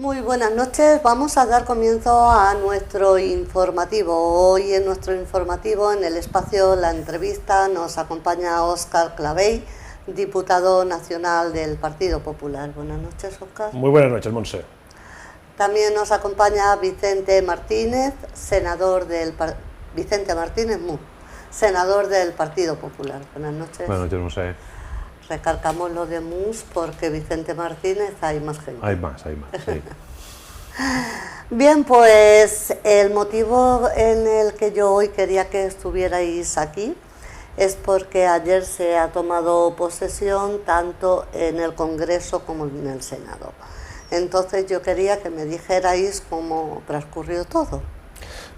Muy buenas noches, vamos a dar comienzo a nuestro informativo. Hoy en nuestro informativo, en el espacio La Entrevista, nos acompaña Óscar Clavell, diputado nacional del Partido Popular. Buenas noches, Óscar. Muy buenas noches, Monse. También nos acompaña Vicente Martínez, senador del Vicente Martínez Mu, senador del Partido Popular. Buenas noches. Buenas noches, Monse. Recalcamos lo de Mus porque Vicente Martínez hay más gente. Hay más, sí. Bien, pues el motivo en el que yo hoy quería que estuvierais aquí es porque ayer se ha tomado posesión tanto en el Congreso como en el Senado. Entonces yo quería que me dijerais cómo transcurrió todo.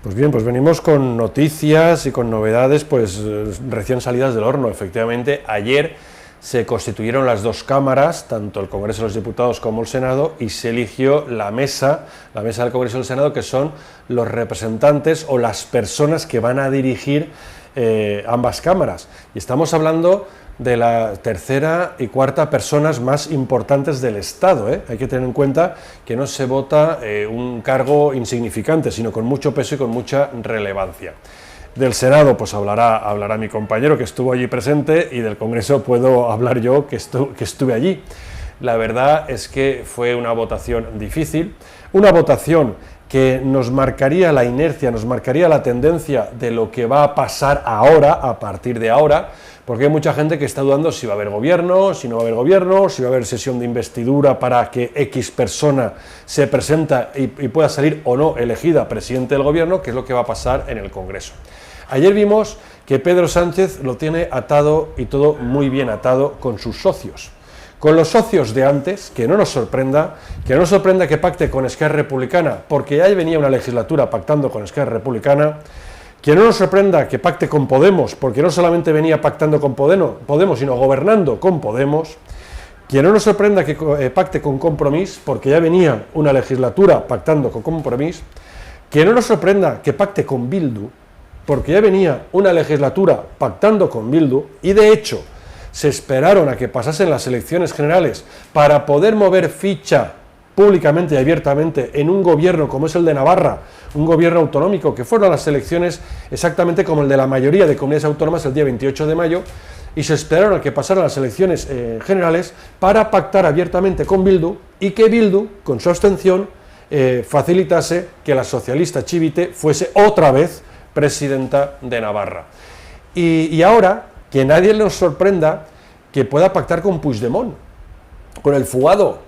Pues bien, pues venimos con noticias y con novedades pues recién salidas del horno. Efectivamente, ayer se constituyeron las dos cámaras, tanto el Congreso de los Diputados como el Senado, y se eligió la mesa del Congreso y del Senado, que son los representantes o las personas que van a dirigir ambas cámaras. Y estamos hablando de la tercera y cuarta personas más importantes del Estado, ¿eh? Hay que tener en cuenta que no se vota un cargo insignificante, sino con mucho peso y con mucha relevancia. Del Senado pues hablará mi compañero que estuvo allí presente, y del Congreso puedo hablar yo que estuve allí. La verdad es que fue una votación difícil, una votación que nos marcaría la inercia, nos marcaría la tendencia de lo que va a pasar ahora, a partir de ahora, porque hay mucha gente que está dudando si va a haber gobierno, si no va a haber gobierno, si va a haber sesión de investidura para que X persona se presenta y pueda salir o no elegida presidente del gobierno, que es lo que va a pasar en el Congreso. Ayer vimos que Pedro Sánchez lo tiene atado, y todo muy bien atado, con sus socios. Con los socios de antes, que no nos sorprenda que pacte con Esquerra Republicana, porque ya venía una legislatura pactando con Esquerra Republicana. Que no nos sorprenda que pacte con Podemos, porque no solamente venía pactando con Podemos, sino gobernando con Podemos. Que no nos sorprenda que pacte con Compromís, porque ya venía una legislatura pactando con Compromís. Que no nos sorprenda que pacte con Bildu, porque ya venía una legislatura pactando con Bildu, y de hecho se esperaron a que pasasen las elecciones generales para poder mover ficha públicamente y abiertamente en un gobierno como es el de Navarra, un gobierno autonómico, que fueron las elecciones exactamente como el de la mayoría de comunidades autónomas el día 28 de mayo, y se esperaron a que pasaran las elecciones generales para pactar abiertamente con Bildu, y que Bildu, con su abstención, facilitase que la socialista Chivite fuese otra vez presidenta de Navarra. Y ahora, que nadie nos sorprenda que pueda pactar con Puigdemont, con el fugado,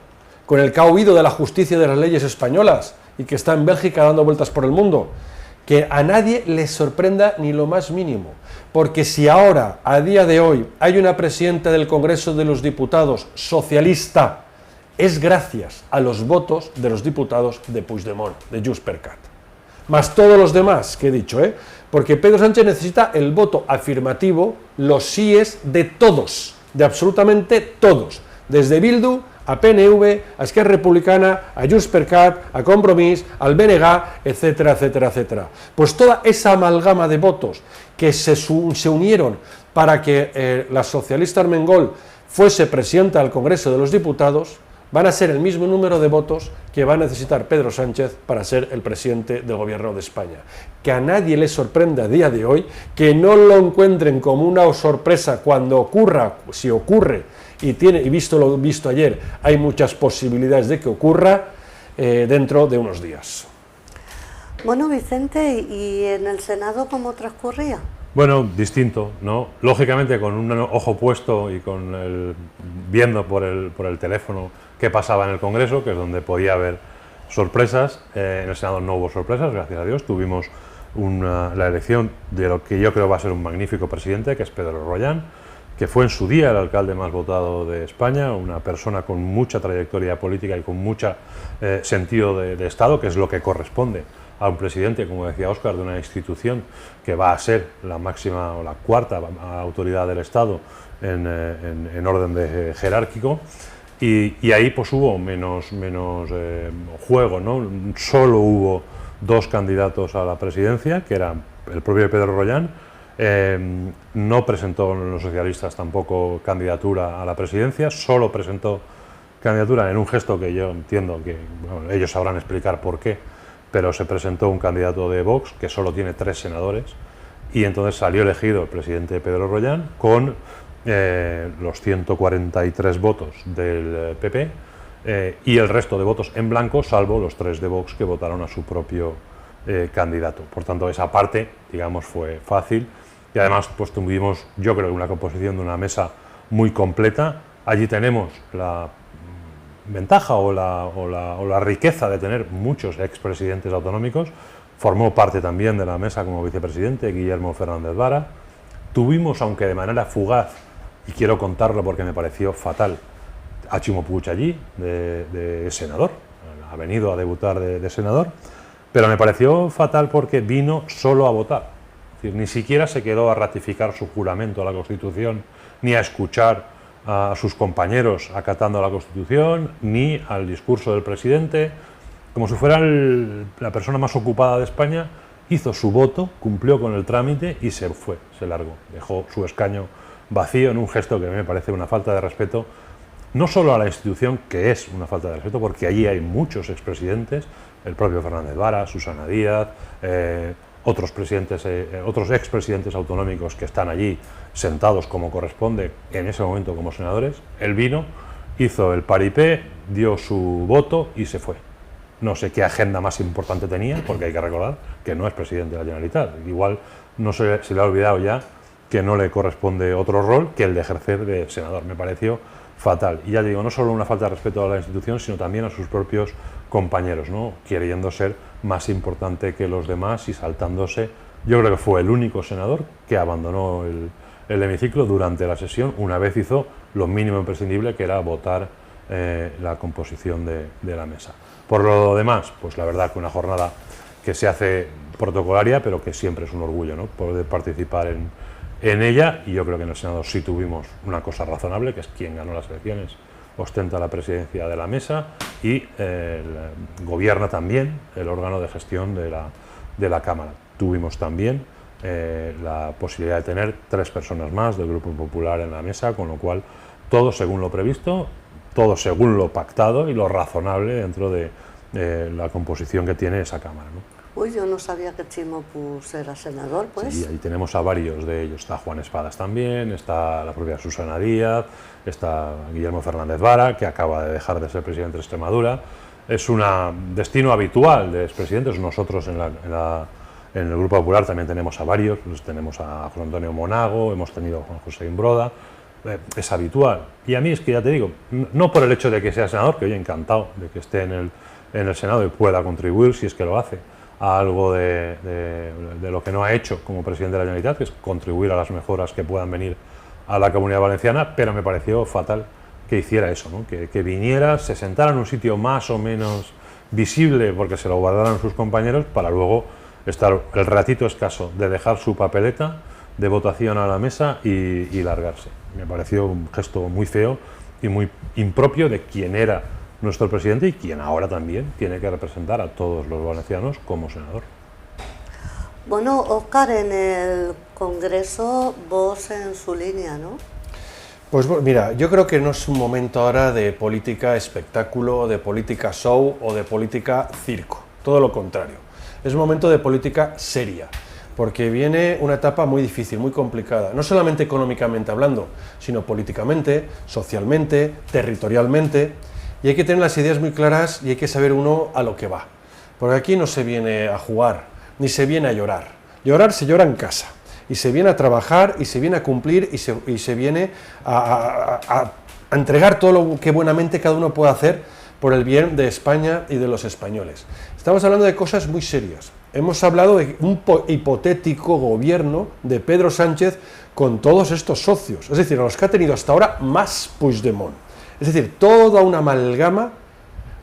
con el que ha huido de la justicia y de las leyes españolas y que está en Bélgica dando vueltas por el mundo. Que a nadie le sorprenda ni lo más mínimo, porque si ahora, a día de hoy, hay una presidenta del Congreso de los Diputados socialista, es gracias a los votos de los diputados de Puigdemont, de Junts per Cat. Más todos los demás que he dicho, porque Pedro Sánchez necesita el voto afirmativo, los síes de todos, de absolutamente todos, desde Bildu a PNV, a Esquerra Republicana, a Junts per Cat, a Compromís, al BNG, etcétera, etcétera, etcétera. Pues toda esa amalgama de votos que se unieron para que la socialista Armengol fuese presidenta del Congreso de los Diputados, van a ser el mismo número de votos que va a necesitar Pedro Sánchez para ser el presidente del Gobierno de España. Que a nadie le sorprende a día de hoy, que no lo encuentren como una sorpresa cuando ocurra, si ocurre, y visto lo visto ayer, hay muchas posibilidades de que ocurra dentro de unos días. Bueno, Vicente, ¿y en el Senado cómo transcurría? Bueno, distinto, ¿no? Lógicamente con un ojo puesto y viendo por el teléfono qué pasaba en el Congreso, que es donde podía haber sorpresas. En el Senado no hubo sorpresas, gracias a Dios. Tuvimos la elección de lo que yo creo va a ser un magnífico presidente, que es Pedro Rollán, que fue en su día el alcalde más votado de España, una persona con mucha trayectoria política y con mucho sentido de Estado, que es lo que corresponde a un presidente, como decía Óscar, de una institución que va a ser la máxima o la cuarta autoridad del Estado en orden jerárquico. Y ahí pues hubo menos juego, ¿no? Solo hubo dos candidatos a la presidencia, que eran el propio Pedro Rollán. No presentó los socialistas tampoco candidatura a la presidencia, solo presentó candidatura en un gesto que yo entiendo que bueno, ellos sabrán explicar por qué, pero se presentó un candidato de Vox que solo tiene 3 senadores y entonces salió elegido el presidente Pedro Rollán con los 143 votos del PP y el resto de votos en blanco, salvo los 3 de Vox que votaron a su propio candidato. Por tanto, esa parte, digamos, fue fácil y además pues tuvimos, yo creo, una composición de una mesa muy completa. Allí tenemos la ventaja o la riqueza de tener muchos expresidentes autonómicos. Formó parte también de la mesa como vicepresidente Guillermo Fernández Vara. Tuvimos, aunque de manera fugaz, y quiero contarlo porque me pareció fatal, a Chimo Puig allí, de senador. Ha venido a debutar de senador, pero me pareció fatal porque vino solo a votar. Es decir, ni siquiera se quedó a ratificar su juramento a la Constitución, ni a escuchar a sus compañeros acatando la Constitución, ni al discurso del presidente. Como si fuera la persona más ocupada de España, hizo su voto, cumplió con el trámite y se fue, se largó. Dejó su escaño vacío en un gesto que a mí me parece una falta de respeto, no solo a la institución, que es una falta de respeto, porque allí hay muchos expresidentes, el propio Fernández Vara, Susana Díaz, otros expresidentes autonómicos que están allí sentados como corresponde en ese momento como senadores. Él vino, hizo el paripé, dio su voto y se fue. No sé qué agenda más importante tenía, porque hay que recordar que no es presidente de la Generalitat. Igual no se le ha olvidado ya que no le corresponde otro rol que el de ejercer de senador. Me pareció fatal. Y ya digo, no solo una falta de respeto a la institución, sino también a sus propios compañeros, ¿no? Queriendo ser más importante que los demás y saltándose. Yo creo que fue el único senador que abandonó el hemiciclo durante la sesión, una vez hizo lo mínimo imprescindible, que era votar la composición de la mesa. Por lo demás, pues la verdad que una jornada que se hace protocolaria, pero que siempre es un orgullo, ¿no? Poder participar en ella, y yo creo que en el Senado sí tuvimos una cosa razonable, que es quien ganó las elecciones ostenta la presidencia de la mesa y gobierna también el órgano de gestión de la Cámara. Tuvimos también la posibilidad de tener 3 personas más del Grupo Popular en la mesa, con lo cual todo según lo previsto, todo según lo pactado y lo razonable dentro de la composición que tiene esa Cámara, ¿no? Uy, yo no sabía que Chimo Puig era senador, pues. Sí, ahí tenemos a varios de ellos. Está Juan Espadas también, está la propia Susana Díaz, está Guillermo Fernández Vara, que acaba de dejar de ser presidente de Extremadura. Es un destino habitual de expresidentes. Nosotros en el Grupo Popular también tenemos a varios. Pues tenemos a Juan Antonio Monago, hemos tenido a Juan José Imbroda. Es habitual. Y a mí es que ya te digo, no por el hecho de que sea senador, que hoy encantado de que esté en el Senado y pueda contribuir, si es que lo hace, a algo de lo que no ha hecho como presidente de la Generalitat, que es contribuir a las mejoras que puedan venir a la Comunidad Valenciana, pero me pareció fatal que hiciera eso, ¿no? Que viniera, se sentara en un sitio más o menos visible porque se lo guardaran sus compañeros, para luego estar el ratito escaso de dejar su papeleta de votación a la mesa y largarse. Me pareció un gesto muy feo y muy impropio de quien era nuestro presidente y quien ahora también tiene que representar a todos los valencianos como senador. Bueno, Óscar, en el Congreso, vos en su línea, ¿no? Pues mira, yo creo que no es un momento ahora de política espectáculo, de política show o de política circo, todo lo contrario. Es un momento de política seria, porque viene una etapa muy difícil, muy complicada, no solamente económicamente hablando, sino políticamente, socialmente, territorialmente, y hay que tener las ideas muy claras y hay que saber uno a lo que va. Porque aquí no se viene a jugar, ni se viene a llorar. Llorar se llora en casa, y se viene a trabajar, y se viene a cumplir, y se viene a entregar todo lo que buenamente cada uno puede hacer por el bien de España y de los españoles. Estamos hablando de cosas muy serias. Hemos hablado de un hipotético gobierno de Pedro Sánchez con todos estos socios, es decir, a los que ha tenido hasta ahora más Puigdemont. Es decir, toda una amalgama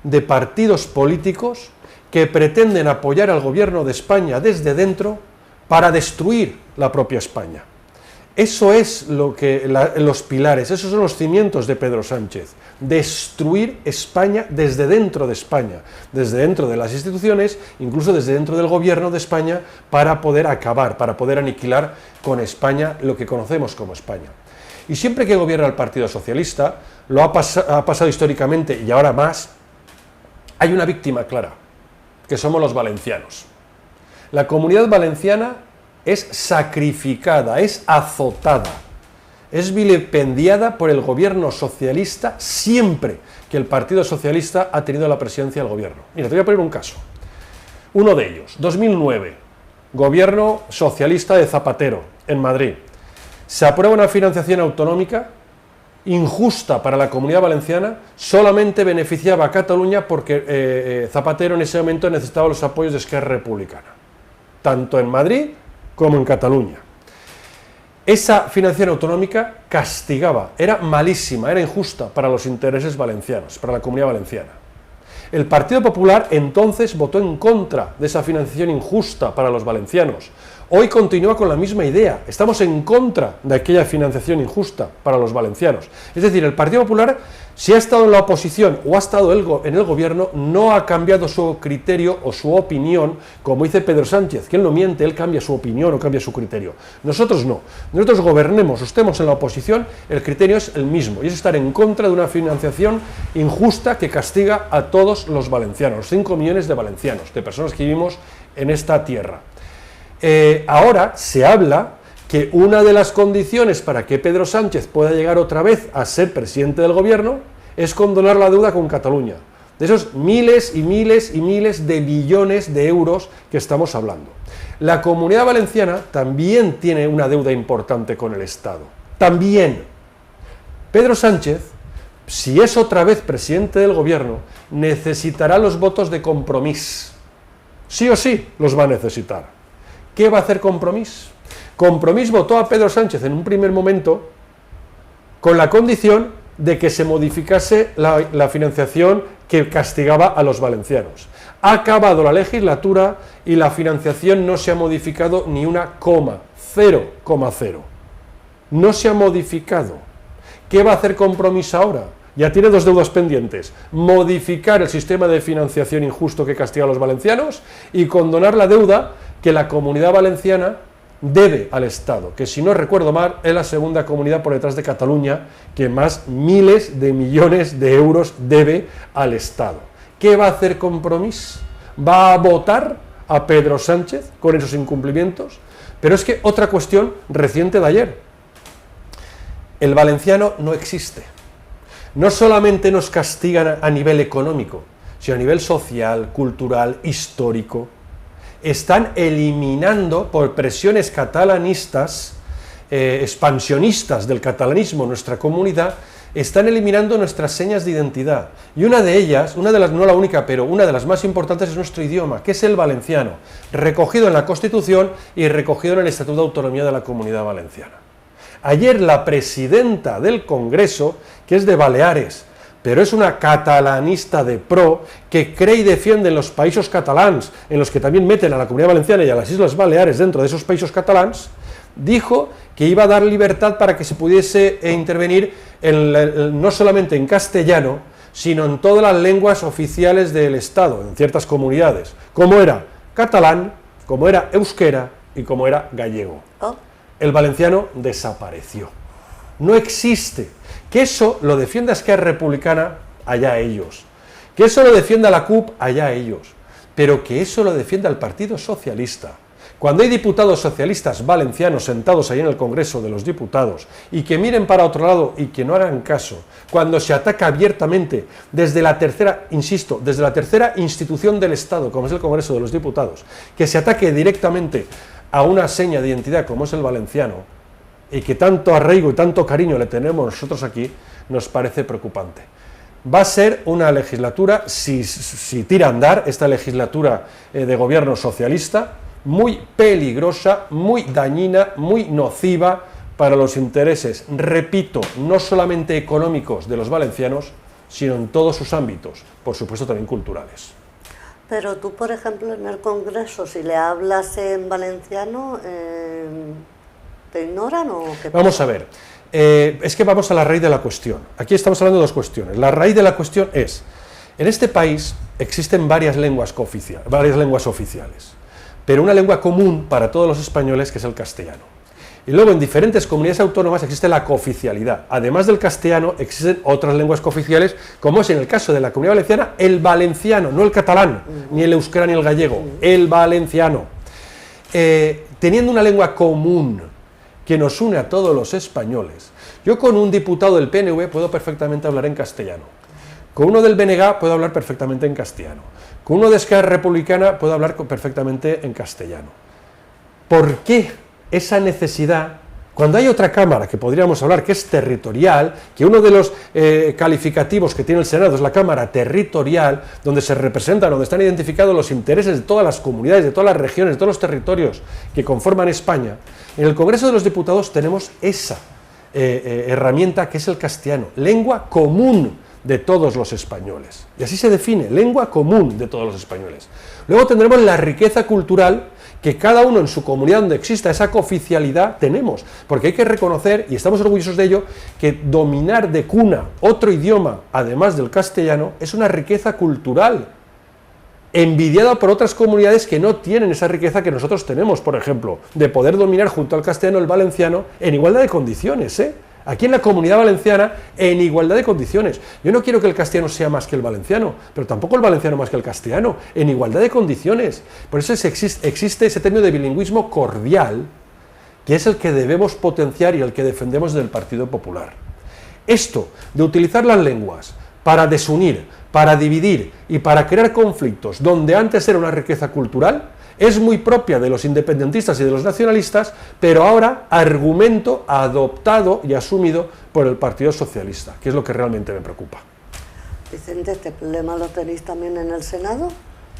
de partidos políticos que pretenden apoyar al gobierno de España desde dentro para destruir la propia España. Eso es los pilares, esos son los cimientos de Pedro Sánchez. Destruir España desde dentro de España, desde dentro de las instituciones, incluso desde dentro del gobierno de España, para poder acabar, para poder aniquilar con España lo que conocemos como España. Y siempre que gobierna el Partido Socialista, ha pasado históricamente y ahora más, hay una víctima clara, que somos los valencianos. La Comunidad Valenciana es sacrificada, es azotada, es vilipendiada por el gobierno socialista siempre que el Partido Socialista ha tenido la presidencia del gobierno. Mira, te voy a poner un caso. Uno de ellos, 2009, gobierno socialista de Zapatero, en Madrid. Se aprueba una financiación autonómica injusta para la Comunidad Valenciana, solamente beneficiaba a Cataluña porque Zapatero en ese momento necesitaba los apoyos de Esquerra Republicana, tanto en Madrid como en Cataluña. Esa financiación autonómica castigaba, era malísima, era injusta para los intereses valencianos, para la Comunidad Valenciana. El Partido Popular entonces votó en contra de esa financiación injusta para los valencianos. Hoy continúa con la misma idea, estamos en contra de aquella financiación injusta para los valencianos. Es decir, el Partido Popular, si ha estado en la oposición o ha estado en el gobierno, no ha cambiado su criterio o su opinión, como dice Pedro Sánchez, que él no miente, él cambia su opinión o cambia su criterio. Nosotros no, nosotros gobernemos o estemos en la oposición, el criterio es el mismo, y es estar en contra de una financiación injusta que castiga a todos los valencianos, los 5 millones de valencianos, de personas que vivimos en esta tierra. Ahora se habla que una de las condiciones para que Pedro Sánchez pueda llegar otra vez a ser presidente del gobierno es condonar la deuda con Cataluña, de esos miles y miles y miles de billones de euros que estamos hablando. La Comunidad Valenciana también tiene una deuda importante con el Estado, también. Pedro Sánchez, si es otra vez presidente del gobierno, necesitará los votos de Compromís, sí o sí los va a necesitar. ¿Qué va a hacer Compromís? Compromís votó a Pedro Sánchez en un primer momento con la condición de que se modificase la financiación que castigaba a los valencianos. Ha acabado la legislatura y la financiación no se ha modificado ni una coma, 0,0. No se ha modificado. ¿Qué va a hacer Compromís ahora? Ya tiene 2 deudas pendientes: modificar el sistema de financiación injusto que castiga a los valencianos y condonar la deuda que la Comunidad Valenciana debe al Estado, que si no recuerdo mal es la segunda comunidad por detrás de Cataluña que más miles de millones de euros debe al Estado. ¿Qué va a hacer Compromís? ¿Va a votar a Pedro Sánchez con esos incumplimientos? Pero es que otra cuestión reciente de ayer: el valenciano no existe. No solamente nos castigan a nivel económico, sino a nivel social, cultural, histórico. Están eliminando por presiones catalanistas, expansionistas del catalanismo en nuestra comunidad, están eliminando nuestras señas de identidad. Y una de ellas, no la única, pero una de las más importantes es nuestro idioma, que es el valenciano, recogido en la Constitución y recogido en el Estatuto de Autonomía de la Comunidad Valenciana. Ayer la presidenta del Congreso, que es de Baleares, pero es una catalanista de pro, que cree y defiende los països catalans, en los que también meten a la Comunidad Valenciana y a las Islas Baleares dentro de esos països catalans, dijo que iba a dar libertad para que se pudiese intervenir no solamente en castellano, sino en todas las lenguas oficiales del Estado, en ciertas comunidades, como era catalán, como era euskera y como era gallego. El valenciano desapareció. No existe. Que eso lo defienda Esquerra Republicana, allá ellos. Que eso lo defienda la CUP, allá ellos. Pero que eso lo defienda el Partido Socialista. Cuando hay diputados socialistas valencianos sentados ahí en el Congreso de los Diputados y que miren para otro lado y que no hagan caso, cuando se ataca abiertamente desde la tercera, insisto, desde la tercera institución del Estado, como es el Congreso de los Diputados, que se ataque directamente a una seña de identidad como es el valenciano, y que tanto arraigo y tanto cariño le tenemos nosotros aquí, nos parece preocupante. Va a ser una legislatura, si tira a andar, esta legislatura de gobierno socialista, muy peligrosa, muy dañina, muy nociva para los intereses, repito, no solamente económicos de los valencianos, sino en todos sus ámbitos, por supuesto también culturales. Pero tú, por ejemplo, en el Congreso, si le hablas en valenciano, ¿te ignoran o qué pasa? Vamos a ver, es que vamos a la raíz de la cuestión. Aquí estamos hablando de 2 cuestiones. La raíz de la cuestión es, en este país existen varias lenguas oficiales, pero una lengua común para todos los españoles, que es el castellano. Y luego en diferentes comunidades autónomas existe la cooficialidad. Además del castellano, existen otras lenguas cooficiales, como es en el caso de la Comunidad Valenciana, el valenciano, no el catalán, ni el euskera ni el gallego, el valenciano. Teniendo una lengua común que nos une a todos los españoles, yo con un diputado del PNV puedo perfectamente hablar en castellano, con uno del BNG puedo hablar perfectamente en castellano, con uno de Esquerra Republicana puedo hablar perfectamente en castellano. ¿Por qué esa necesidad, cuando hay otra cámara que podríamos hablar que es territorial, que uno de los calificativos que tiene el Senado es la cámara territorial, donde se representan, donde están identificados los intereses de todas las comunidades, de todas las regiones, de todos los territorios que conforman España? En el Congreso de los Diputados tenemos esa herramienta que es el castellano, lengua común de todos los españoles, y así se define, lengua común de todos los españoles. Luego tendremos la riqueza cultural que cada uno en su comunidad donde exista esa cooficialidad tenemos, porque hay que reconocer, y estamos orgullosos de ello, que dominar de cuna otro idioma, además del castellano, es una riqueza cultural, envidiada por otras comunidades que no tienen esa riqueza que nosotros tenemos, por ejemplo, de poder dominar junto al castellano el valenciano en igualdad de condiciones, Aquí en la Comunidad Valenciana, en igualdad de condiciones. Yo no quiero que el castellano sea más que el valenciano, pero tampoco el valenciano más que el castellano, en igualdad de condiciones. Por eso existe ese término de bilingüismo cordial, que es el que debemos potenciar y el que defendemos del Partido Popular. Esto de utilizar las lenguas para desunir, para dividir y para crear conflictos donde antes era una riqueza cultural, es muy propia de los independentistas y de los nacionalistas, pero ahora argumento adoptado y asumido por el Partido Socialista, que es lo que realmente me preocupa. Vicente, ¿este problema lo tenéis también en el Senado?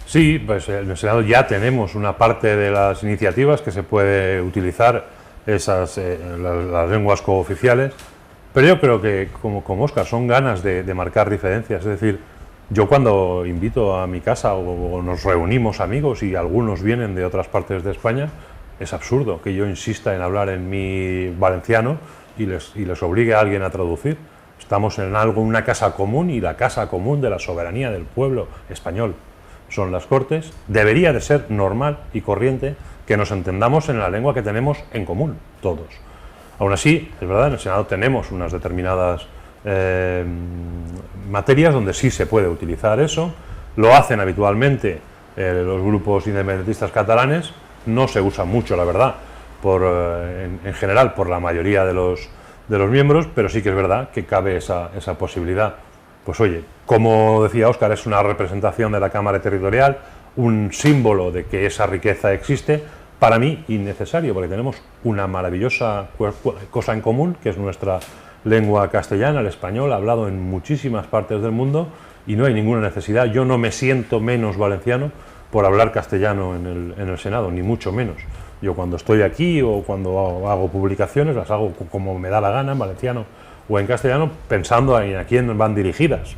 Sí, pues en el Senado ya tenemos una parte de las iniciativas que se puede utilizar las lenguas cooficiales, pero yo creo que, como Óscar, son ganas de marcar diferencias. Es decir, yo cuando invito a mi casa o nos reunimos amigos y algunos vienen de otras partes de España, es absurdo que yo insista en hablar en mi valenciano y les obligue a alguien a traducir. Estamos en una casa común, y la casa común de la soberanía del pueblo español son las Cortes. Debería de ser normal y corriente que nos entendamos en la lengua que tenemos en común, todos. Aún así, es verdad, en el Senado tenemos unas determinadas materias donde sí se puede utilizar eso. Lo hacen habitualmente los grupos independentistas catalanes. No se usa mucho, la verdad, en general por la mayoría de los miembros, pero sí que es verdad que cabe esa posibilidad. Pues oye, como decía Óscar, es una representación de la Cámara Territorial, un símbolo de que esa riqueza existe. Para mí, innecesario, porque tenemos una maravillosa cosa en común, que es nuestra lengua castellana, el español, hablado en muchísimas partes del mundo, y no hay ninguna necesidad. Yo no me siento menos valenciano por hablar castellano en el Senado, ni mucho menos. Yo cuando estoy aquí o cuando hago publicaciones, las hago como me da la gana, en valenciano o en castellano, pensando en a quién van dirigidas.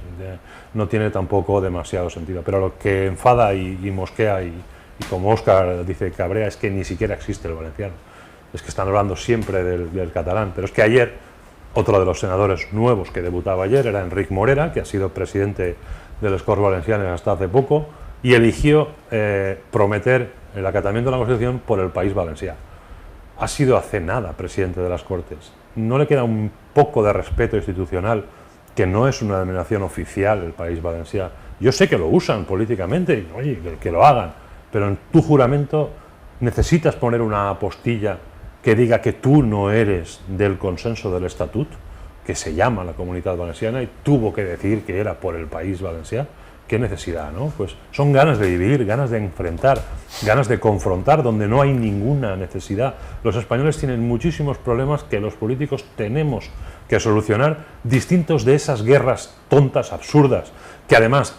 No tiene tampoco demasiado sentido. Pero lo que enfada y mosquea, y como Óscar dice cabrea, es que ni siquiera existe el valenciano. Es que están hablando siempre del catalán. Pero es que ayer, otro de los senadores nuevos que debutaba ayer era Enric Morera, que ha sido presidente de les Corts Valencianes hasta hace poco, y eligió prometer el acatamiento de la Constitución por el País Valencià. Ha sido hace nada presidente de las Cortes. ¿No le queda un poco de respeto institucional, que no es una denominación oficial el País Valencià? Yo sé que lo usan políticamente, y, oye, que lo hagan, pero en tu juramento necesitas poner una apostilla que diga que tú no eres del consenso del Estatut, que se llama la Comunitat Valenciana, y tuvo que decir que era por el País Valencià. Qué necesidad, ¿no? Pues son ganas de dividir, ganas de enfrentar, ganas de confrontar donde no hay ninguna necesidad. Los españoles tienen muchísimos problemas que los políticos tenemos que solucionar, distintos de esas guerras tontas, absurdas, que además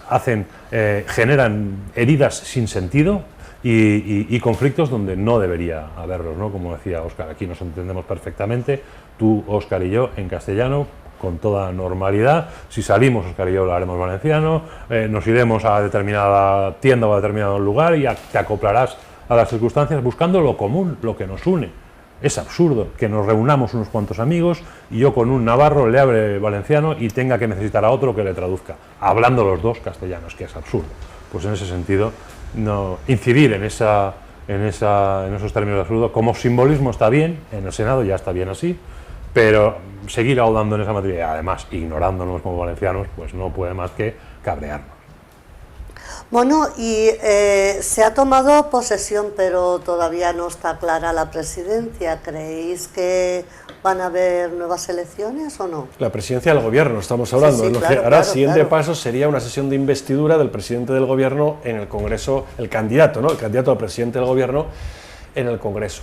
generan heridas sin sentido y conflictos donde no debería haberlos, ¿no? Como decía Óscar, aquí nos entendemos perfectamente, tú, Óscar y yo, en castellano, con toda normalidad. Si salimos, Óscar y yo lo haremos valenciano, nos iremos a determinada tienda o a determinado lugar y te acoplarás a las circunstancias buscando lo común, lo que nos une. Es absurdo que nos reunamos unos cuantos amigos y yo con un navarro le hable valenciano y tenga que necesitar a otro que le traduzca, hablando los dos castellanos, que es absurdo. Pues en ese sentido, no, incidir en en esos términos de absurdo. Como simbolismo está bien, en el Senado ya está bien así, pero seguir ahondando en esa materia y además ignorándonos como valencianos, pues no puede más que cabrearnos. Bueno, y se ha tomado posesión, pero todavía no está clara la presidencia. ¿Creéis que van a haber nuevas elecciones o no? La presidencia del gobierno, estamos hablando. Sí, claro, Ahora, el siguiente paso sería una sesión de investidura del presidente del gobierno en el Congreso, el candidato, ¿no? El candidato al presidente del gobierno en el Congreso.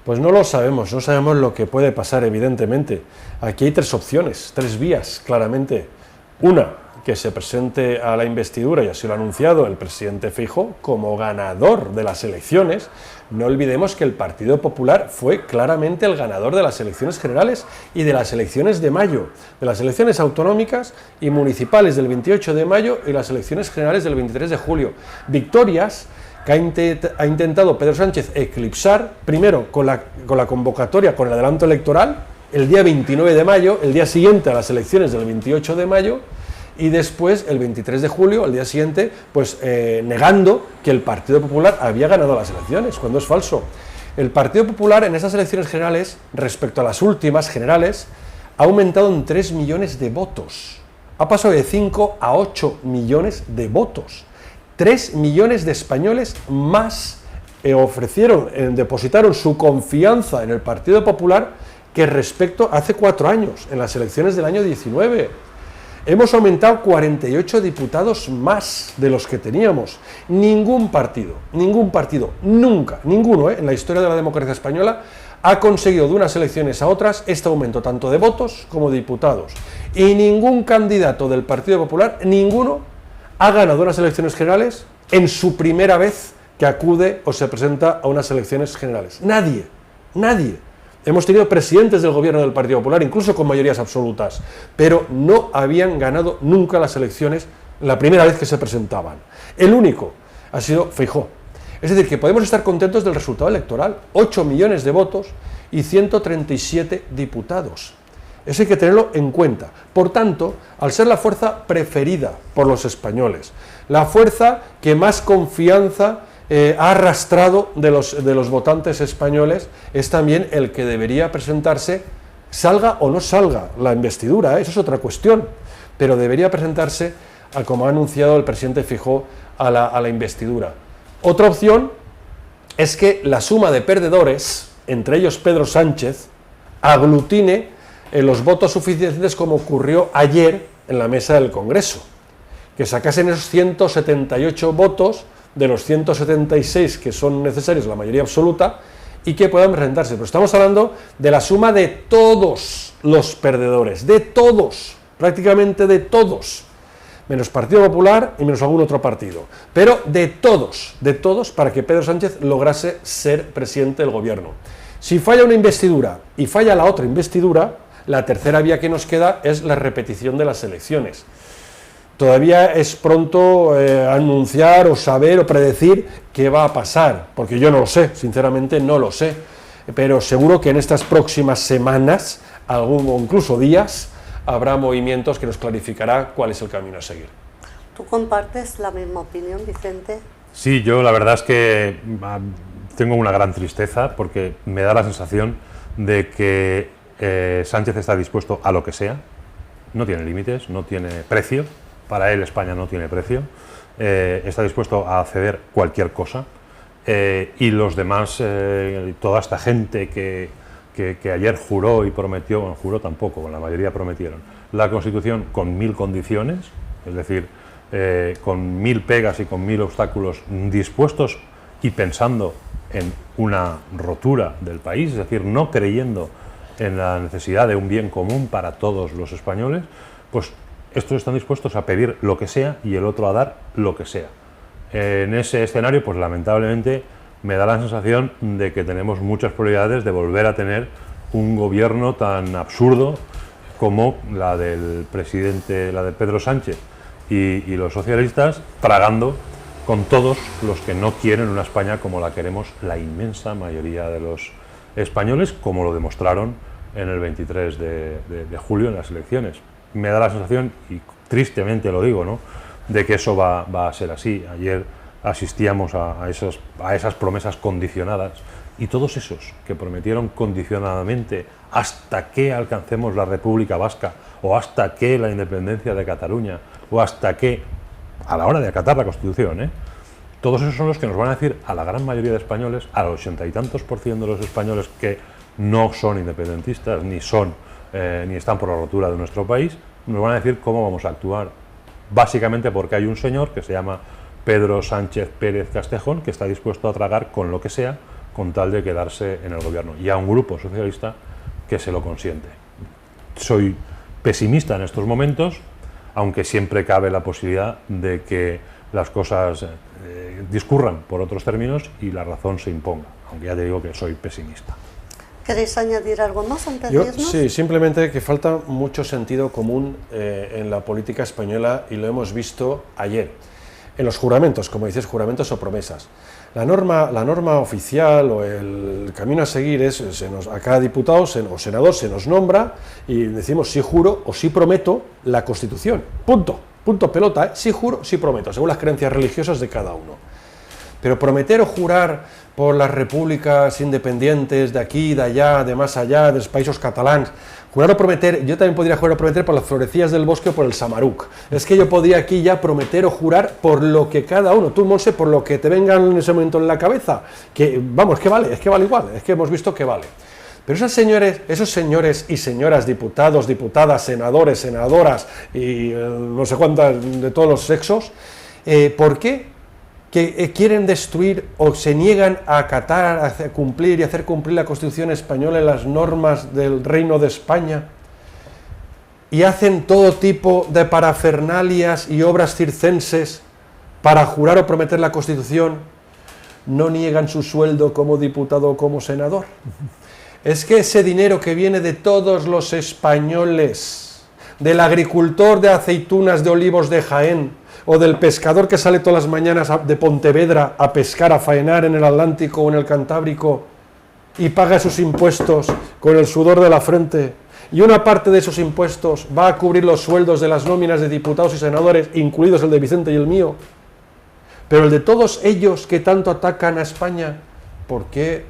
Pues no lo sabemos, no sabemos lo que puede pasar, evidentemente. Aquí hay tres opciones, tres vías, claramente. Una, que se presente a la investidura, y así lo ha anunciado el presidente Feijóo, como ganador de las elecciones. No olvidemos que el Partido Popular fue claramente el ganador de las elecciones generales y de las elecciones de mayo, de las elecciones autonómicas y municipales del 28 de mayo y las elecciones generales del 23 de julio. Victorias que ha intentado Pedro Sánchez eclipsar, primero con la convocatoria, con el adelanto electoral, el día 29 de mayo, el día siguiente a las elecciones del 28 de mayo, y después, el 23 de julio, al día siguiente, pues negando que el Partido Popular había ganado las elecciones, cuando es falso. El Partido Popular en esas elecciones generales, respecto a las últimas generales, ha aumentado en 3 millones de votos. Ha pasado de 5 a 8 millones de votos. 3 millones de españoles más depositaron su confianza en el Partido Popular que respecto a hace 4 años, en las elecciones del año 19. Hemos aumentado 48 diputados más de los que teníamos. Ningún partido, nunca, ninguno, en la historia de la democracia española, ha conseguido de unas elecciones a otras este aumento tanto de votos como de diputados. Y ningún candidato del Partido Popular, ninguno, ha ganado unas elecciones generales en su primera vez que acude o se presenta a unas elecciones generales. Nadie, nadie. Hemos tenido presidentes del gobierno del Partido Popular, incluso con mayorías absolutas, pero no habían ganado nunca las elecciones la primera vez que se presentaban. El único ha sido Feijóo. Es decir, que podemos estar contentos del resultado electoral. 8 millones de votos y 137 diputados. Eso hay que tenerlo en cuenta. Por tanto, al ser la fuerza preferida por los españoles, la fuerza que más confianza ha arrastrado de los votantes españoles, es también el que debería presentarse, salga o no salga la investidura, eso es otra cuestión, pero debería presentarse, como ha anunciado el presidente Feijóo, a la investidura. Otra opción es que la suma de perdedores, entre ellos Pedro Sánchez, aglutine los votos suficientes como ocurrió ayer en la mesa del Congreso, que sacasen esos 178 votos de los 176 que son necesarios, la mayoría absoluta, y que puedan presentarse. Pero estamos hablando de la suma de todos los perdedores, de todos, prácticamente de todos, menos Partido Popular y menos algún otro partido, pero de todos, para que Pedro Sánchez lograse ser presidente del gobierno. Si falla una investidura y falla la otra investidura, la tercera vía que nos queda es la repetición de las elecciones. Todavía es pronto anunciar o saber o predecir qué va a pasar, porque yo no lo sé, sinceramente no lo sé, pero seguro que en estas próximas semanas, o incluso días, habrá movimientos que nos clarificará cuál es el camino a seguir. ¿Tú compartes la misma opinión, Vicente? Sí, yo la verdad es que tengo una gran tristeza porque me da la sensación de que Sánchez está dispuesto a lo que sea, no tiene límites, no tiene precio. Para él España no tiene precio, está dispuesto a ceder cualquier cosa y los demás, toda esta gente que ayer juró y prometió, bueno, juró tampoco, la mayoría prometieron, la Constitución con 1000 condiciones, es decir, con 1000 pegas y con 1000 obstáculos, dispuestos y pensando en una rotura del país, es decir, no creyendo en la necesidad de un bien común para todos los españoles, pues estos están dispuestos a pedir lo que sea y el otro a dar lo que sea. En ese escenario, pues lamentablemente me da la sensación de que tenemos muchas probabilidades de volver a tener un gobierno tan absurdo como la del presidente, la de Pedro Sánchez y los socialistas, tragando con todos los que no quieren una España como la queremos la inmensa mayoría de los españoles, como lo demostraron en el 23 de julio en las elecciones. Me da la sensación, y tristemente lo digo, ¿no?, de que eso va a ser así. Ayer asistíamos a esas promesas condicionadas, y todos esos que prometieron condicionadamente hasta que alcancemos la República Vasca, o hasta que la independencia de Cataluña, o hasta que, a la hora de acatar la Constitución, todos esos son los que nos van a decir a la gran mayoría de españoles, al 80 y tantos % de los españoles que no son independentistas, ni están por la rotura de nuestro país, nos van a decir cómo vamos a actuar, básicamente porque hay un señor que se llama Pedro Sánchez Pérez Castejón, que está dispuesto a tragar con lo que sea, con tal de quedarse en el gobierno, y a un grupo socialista que se lo consiente. Soy pesimista en estos momentos, aunque siempre cabe la posibilidad de que las cosas discurran por otros términos y la razón se imponga, aunque ya te digo que soy pesimista. ¿Queréis añadir algo más antes de irnos? Sí, simplemente que falta mucho sentido común en la política española, y lo hemos visto ayer, en los juramentos, como dices, juramentos o promesas. La norma oficial o el camino a seguir es, a cada diputado o senador se nos nombra y decimos sí juro o sí prometo la Constitución. Punto pelota, sí juro, sí prometo, según las creencias religiosas de cada uno. Pero prometer o jurar por las repúblicas independientes de aquí, de allá, de más allá, de los países catalans, jurar o prometer, yo también podría jurar o prometer por las florecillas del bosque o por el Samaruc. Es que yo podría aquí ya prometer o jurar por lo que cada uno, tú, Monse, por lo que te venga en ese momento en la cabeza, que vamos, que vale igual, es que hemos visto que vale. Pero esos señores y señoras diputados, diputadas, senadores, senadoras y no sé cuántas de todos los sexos, ¿por qué que quieren destruir o se niegan a acatar, a cumplir y hacer cumplir la Constitución española y las normas del Reino de España? Y hacen todo tipo de parafernalias y obras circenses para jurar o prometer la Constitución, no niegan su sueldo como diputado o como senador. Es que ese dinero que viene de todos los españoles, del agricultor de aceitunas de olivos de Jaén, o del pescador que sale todas las mañanas de Pontevedra a pescar, a faenar en el Atlántico o en el Cantábrico, y paga sus impuestos con el sudor de la frente, y una parte de esos impuestos va a cubrir los sueldos de las nóminas de diputados y senadores, incluidos el de Vicente y el mío, pero el de todos ellos que tanto atacan a España, ¿por qué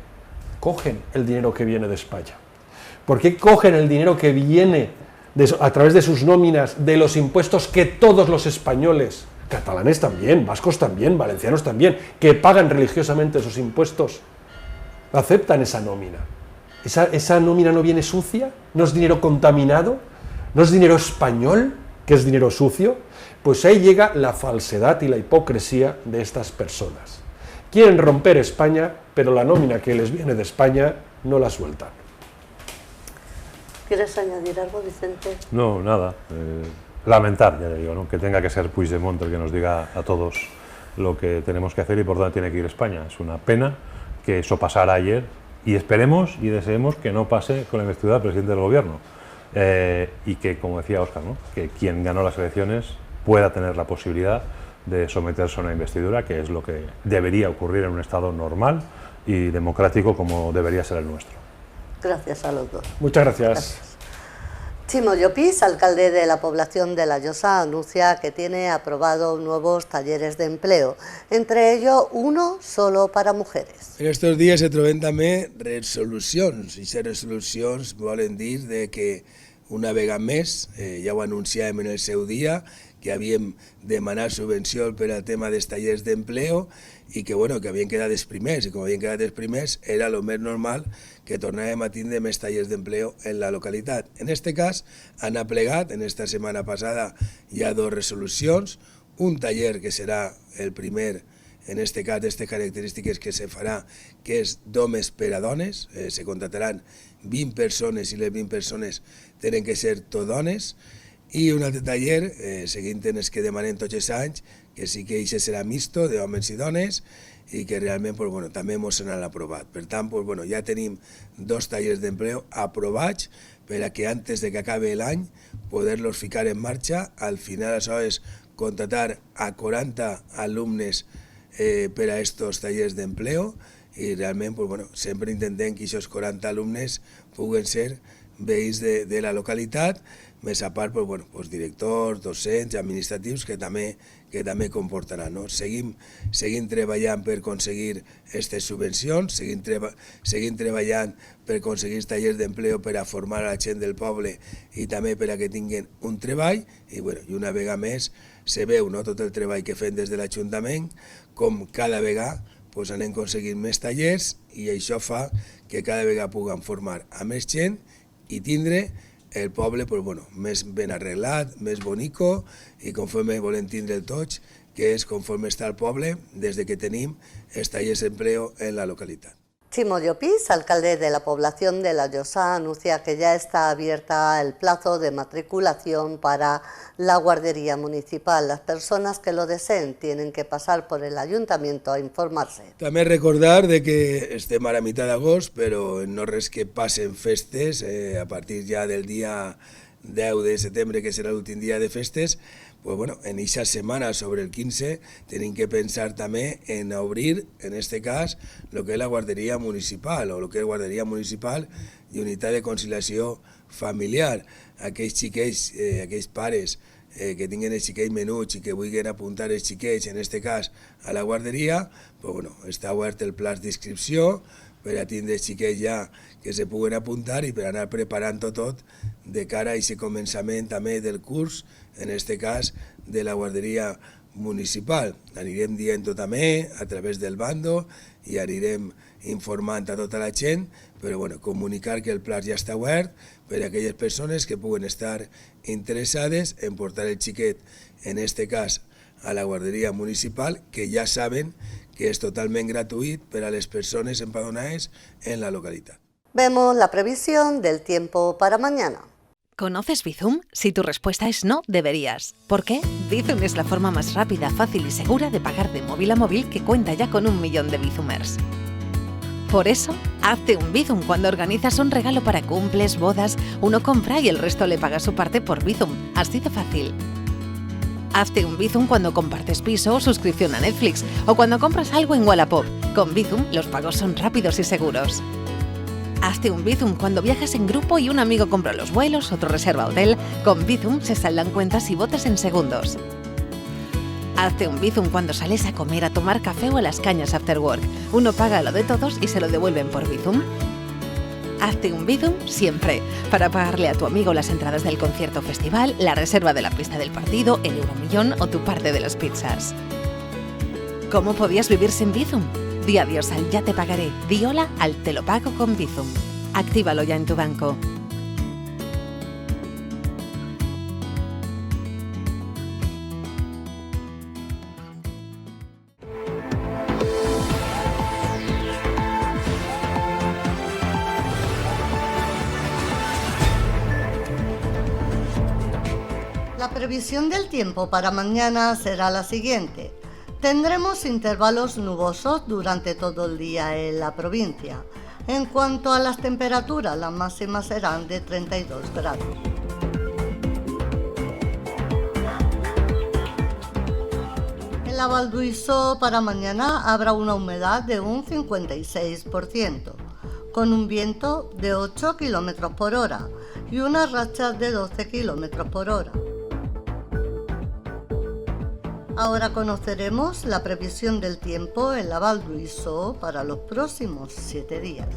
cogen el dinero que viene de España? ¿Por qué cogen el dinero que viene a través de sus nóminas, de los impuestos que todos los españoles, catalanes también, vascos también, valencianos también, que pagan religiosamente sus impuestos, aceptan esa nómina? ¿Esa nómina no viene sucia? ¿No es dinero contaminado? ¿No es dinero español, que es dinero sucio? Pues ahí llega la falsedad y la hipocresía de estas personas. Quieren romper España, pero la nómina que les viene de España no la sueltan. ¿Quieres añadir algo, Vicente? No, nada. Lamentar, ya le digo, ¿no?, que tenga que ser Puigdemont el que nos diga a todos lo que tenemos que hacer y por dónde tiene que ir España. Es una pena que eso pasara ayer, y esperemos y deseemos que no pase con la investidura del presidente del gobierno. Y que, como decía Óscar, ¿no?, que quien ganó las elecciones pueda tener la posibilidad de someterse a una investidura, que es lo que debería ocurrir en un Estado normal y democrático como debería ser el nuestro. Gracias a los dos. Muchas gracias. Chimo Llopis, alcalde de la población de La Llosa, anuncia que tiene aprobado nuevos talleres de empleo, entre ellos uno solo para mujeres. En estos días se troben també resolucions, i aquestes resolucions volen dir de que una vegada més, ja ho anunciàvem en el seu dia, que havíem demanat subvenció per al tema dels tallers d'empleo i que, bueno, que havien quedat els primers, i com havien quedat els primers era el més normal que tornàvem a tindre més tallers d'empleo en la localitat. En aquest cas han aplegat, en esta setmana passada hi ha dues resolucions, un taller que serà el primer, en aquest cas d'aquestes característiques que se farà, que és d'homes per a dones, se contrataran 20 persones i les 20 persones tenen que ser tot dones, i un altre taller, seguint en els que demanem tots els anys, que sí que això serà mixto d'homes i dones i que realment pues, bueno, també ens han aprovat. Per tant, pues, bueno, ja tenim dos tallers d'empleo aprovats per a que antes de que acabe l'any poder-los ficar en marxa. Al final això és contratar a 40 alumnes per a estos tallers d'empleo i realment pues, bueno, sempre intentem que aquests 40 alumnes puguen ser veïns de la localitat, més a part pues, bueno, pues, directors, docents, administratius que també que també comportarà. No? Seguim treballant per aconseguir aquestes subvencions, seguim treballant per aconseguir tallers d'empleo per a formar a la gent del poble i també per a que tinguin un treball i una vegada més se veu tot el treball que fem des de l'Ajuntament, com cada vegada anem aconseguint més tallers i això fa que cada vegada puguem formar a més gent i tindre el poble més ben arreglat, més bonico i conforme volem tindre tots, que és conforme està el poble des que tenim els tallers d'empleo en la localitat. Chimo Llopis, alcalde de la población de La Llosa, anuncia que ya está abierta el plazo de matriculación para la guardería municipal. Las personas que lo deseen tienen que pasar por el ayuntamiento a informarse. També recordar que estem a la meitat d'agost, però no res que passen festes, a partir ja del dia 10 de setembre, que serà l'últim dia de festes, en aquesta setmana sobre el 15 tenim que pensar també en obrir, en aquest cas, el que és la guarderia municipal o el que és guarderia municipal i unitat de conciliació familiar. Aquells xiquets, aquells pares que tinguen els xiquets menuts i que vulguin apuntar els xiquets, en aquest cas, a la guarderia, està obert el pla d'inscripció per a tindre els xiquets ja que se puguen apuntar i per anar preparant-ho tot de cara a aquest començament també del curs, en aquest cas de la guarderia municipal. Anirem dient-ho també a través del bando i anirem informant a tota la gent, però comunicar que el pla ja està obert per a aquelles persones que puguen estar interessades en portar el xiquet, en aquest cas, a la guarderia municipal, que ja saben que és totalment gratuït per a les persones empadronades en la localitat. Vemos la previsión del tiempo para mañana. ¿Conoces Bizum? Si tu respuesta es no, deberías. ¿Por qué? Bizum es la forma más rápida, fácil y segura de pagar de móvil a móvil que cuenta ya con 1 millón de Bizumers. Por eso, hazte un Bizum cuando organizas un regalo para cumples, bodas, uno compra y el resto le paga su parte por Bizum. Así de fácil. Hazte un Bizum cuando compartes piso o suscripción a Netflix o cuando compras algo en Wallapop. Con Bizum los pagos son rápidos y seguros. Hazte un Bizum cuando viajas en grupo y un amigo compra los vuelos, otro reserva hotel. Con Bizum se saldan cuentas y botes en segundos. Hazte un Bizum cuando sales a comer, a tomar café o a las cañas after work. Uno paga lo de todos y se lo devuelven por Bizum. Hazte un Bizum siempre, para pagarle a tu amigo las entradas del concierto o festival, la reserva de la pista del partido, el euromillón o tu parte de las pizzas. ¿Cómo podías vivir sin Bizum? Di adiós al ya te pagaré, di hola al te lo pago con Bizum. Actívalo ya en tu banco. La previsión del tiempo para mañana será la siguiente. Tendremos intervalos nubosos durante todo el día en la provincia. En cuanto a las temperaturas, las máximas serán de 32 grados. En la Val d'Uixó para mañana habrá una humedad de un 56%, con un viento de 8 km por hora y unas rachas de 12 km por hora. Ahora conoceremos la previsión del tiempo en la Val d'Uixó para los próximos 7 días.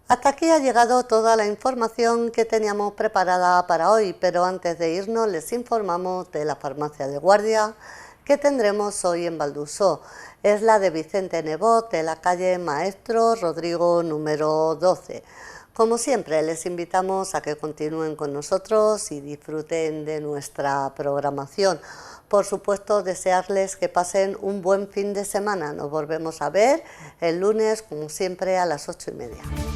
Hasta aquí ha llegado toda la información que teníamos preparada para hoy, pero antes de irnos les informamos de la farmacia de guardia que tendremos hoy en Val d'Uixó. Es la de Vicente Nebot, de la calle Maestro Rodrigo número 12. Como siempre, les invitamos a que continúen con nosotros y disfruten de nuestra programación. Por supuesto, desearles que pasen un buen fin de semana. Nos volvemos a ver el lunes, como siempre, a las 8:30.